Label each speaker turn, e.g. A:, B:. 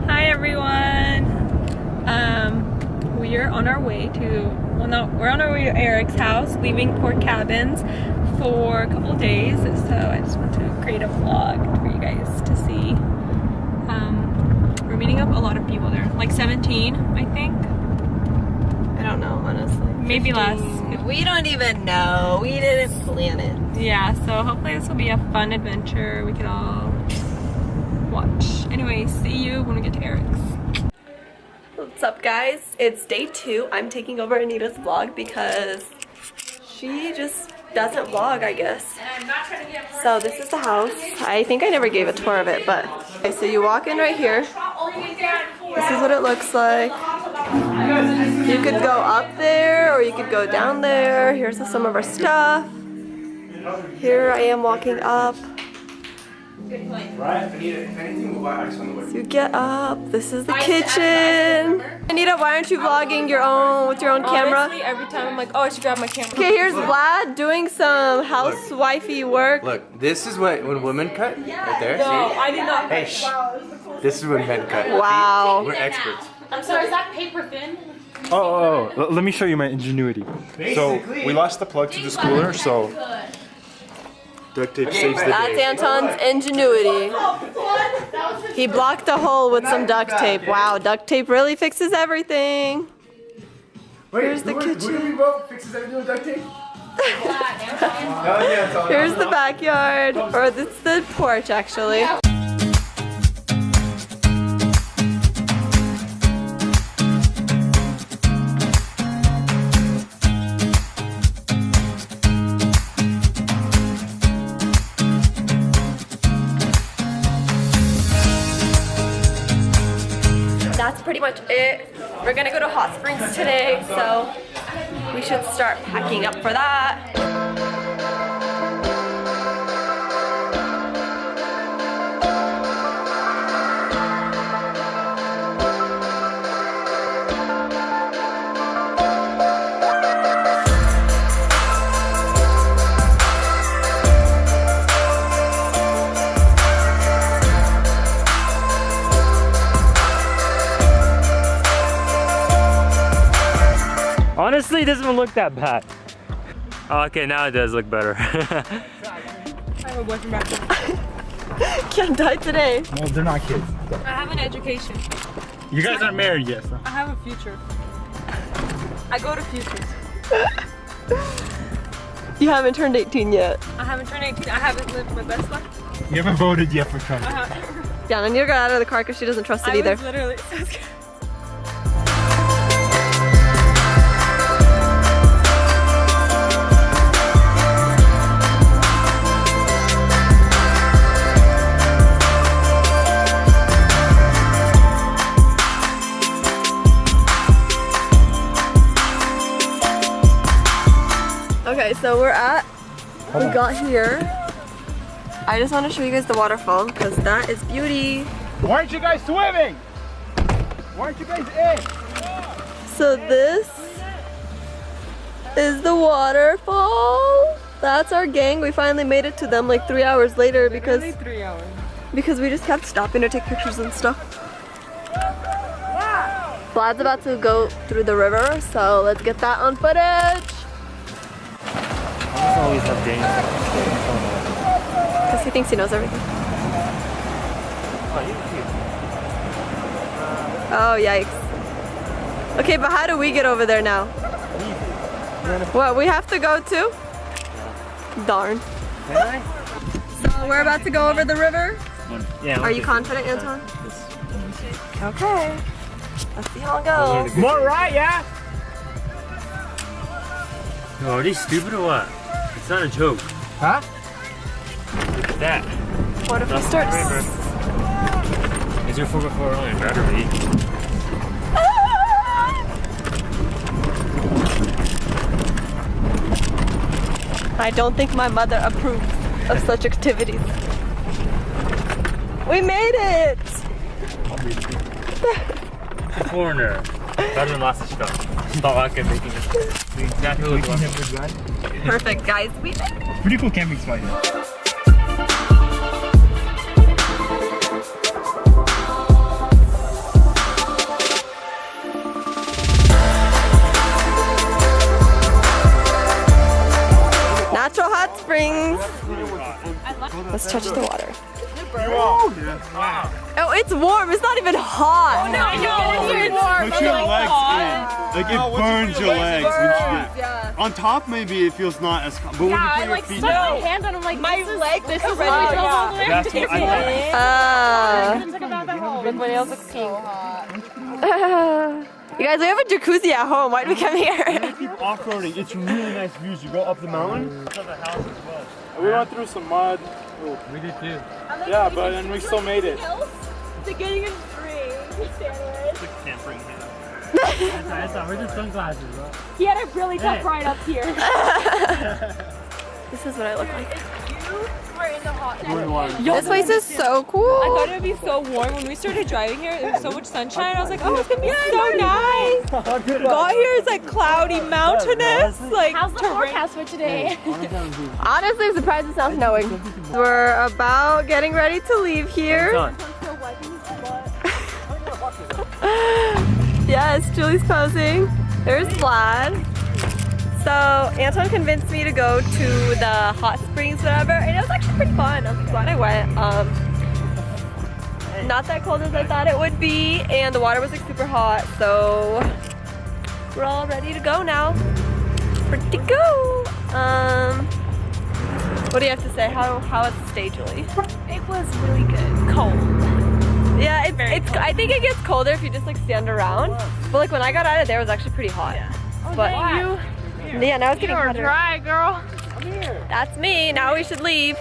A: Hi everyone. We are on our way to, well no, we're on our way to Eric's house, leaving Port Cabins for a couple days. So I just want to create a vlog for you guys to see. We're meeting up a lot of people there, like 17, I think. I don't know, honestly. Maybe 15. Less.
B: We don't even know. We didn't plan it.
A: Yeah, so hopefully this will be a fun adventure we could all watch. Anyway, see you when we get to Eric's. What's up guys? It's day 2. I'm taking over Anita's vlog because she just doesn't vlog, I guess. So this is the house. I think I never gave a tour of it, but okay, so you walk in right here. This is what it looks like. You could go up there or you could go down there. Here's some of our stuff. Here I am walking up. So you get up. This is the kitchen. Anita, why aren't you vlogging your own with your own camera?
C: Honestly, every time I'm like, oh, I should grab my camera.
A: Okay, here's Vlad doing some housewifey work.
D: Look, this is when women cut. Right there.
C: No,
D: See?
C: I did not.
D: Hey, shh. This is when men cut.
A: Wow.
D: We're experts.
C: I'm sorry, is that paper thin?
E: Let me show you my ingenuity. So we lost the plug to this cooler, so duct tape saves the
A: That's
E: day.
A: Anton's ingenuity. He blocked a hole with some duct tape. Wow, duct tape really fixes everything. Here's the kitchen.
D: Who do we vote fixes everything with duct tape?
A: Here's the backyard, or it's the porch actually. That's pretty much it. We're gonna go to Hot Springs today, so we should start packing up for that.
F: Honestly, it doesn't look that bad. Oh, okay, now it does look better.
C: I have a boyfriend back there.
A: Can't die today.
E: Well, they're not kids.
C: I have an education.
E: You guys aren't married yet, so.
C: I have a future. I go to futures.
A: You haven't turned 18 yet.
C: I haven't turned 18. I haven't lived my best life.
E: You haven't voted yet for Trump.
A: Yeah, I need to get out of the car because she doesn't trust it either.
C: I was literally so scared.
A: Okay, so we got here. I just want to show you guys the waterfall because that is beauty.
E: Why aren't you guys swimming? Why aren't you guys in?
A: So this is the waterfall. That's our gang. We finally made it to them like 3 hours later because
C: 3 hours.
A: we just kept stopping to take pictures and stuff. Vlad's about to go through the river, so let's get that on footage.
F: I always have James.
A: Because he thinks he knows everything. Oh, yikes. Okay, but how do we get over there now? What, we have to go too? Darn. So we're about to go over the river?
F: Yeah.
A: Are you confident, Anton? Okay. Let's see how it goes.
E: More right, yeah?
F: Oh, are they stupid or what? It's not a joke.
E: Huh?
F: Look at that.
A: What if we start?
F: Is your 4x4 on battery?
A: I don't think my mother approves of such activities. We made it!
F: A foreigner. Better than last stuff. Thought I could making it. Exactly what it was.
A: Perfect, guys. We did it.
E: Pretty cool camping spot here.
A: Natural hot springs. Let's touch the water. Oh, it's warm. It's not even hot.
C: No, I know. It's warm.
G: Put your legs in. Like it burns your legs. On top, maybe it feels not as cold. But when you
C: I
G: put your
C: like
G: feet
C: stuck
G: down,
C: my hand on him like
A: My leg, this is
C: ready to go all the way up
E: That's
C: to
E: what I
C: Look at that hole.
A: Look, my nails look pink. You guys, we have a jacuzzi at home. Why did we come here?
G: keep off-roading. It's really nice views. You go up the mountain.
E: We went through some mud.
F: We did too.
E: Yeah, but then we still made it.
C: To getting a drink.
F: Where's the sunglasses, bro?
C: He had a really tough ride up here.
A: This is what I look like.
C: We're in the hot
A: This place is so cool.
C: I thought it would be so warm. When we started driving here, there was so much sunshine. I was like, oh, it's gonna be so nice. Got here, it's like cloudy, mountainous, like
H: How's the forecast for today?
A: Honestly, I'm surprised it's not snowing. We're about getting ready to leave here. Yes, Julie's posing. There's Vlad. So Anton convinced me to go to the hot springs, whatever, and it was actually pretty fun. I'm glad I went. Not that cold as I thought it would be, and the water was like super hot. So we're all ready to go now. Ready to go. What do you have to say? How was the stay, Julie?
C: It was really good. Cold.
A: Yeah, it's. I think it gets colder if you just like stand around. But like when I got out of there, it was actually pretty hot. But
C: You
A: yeah, now it's getting hotter.
C: dry, girl.
A: That's me. Now we should leave.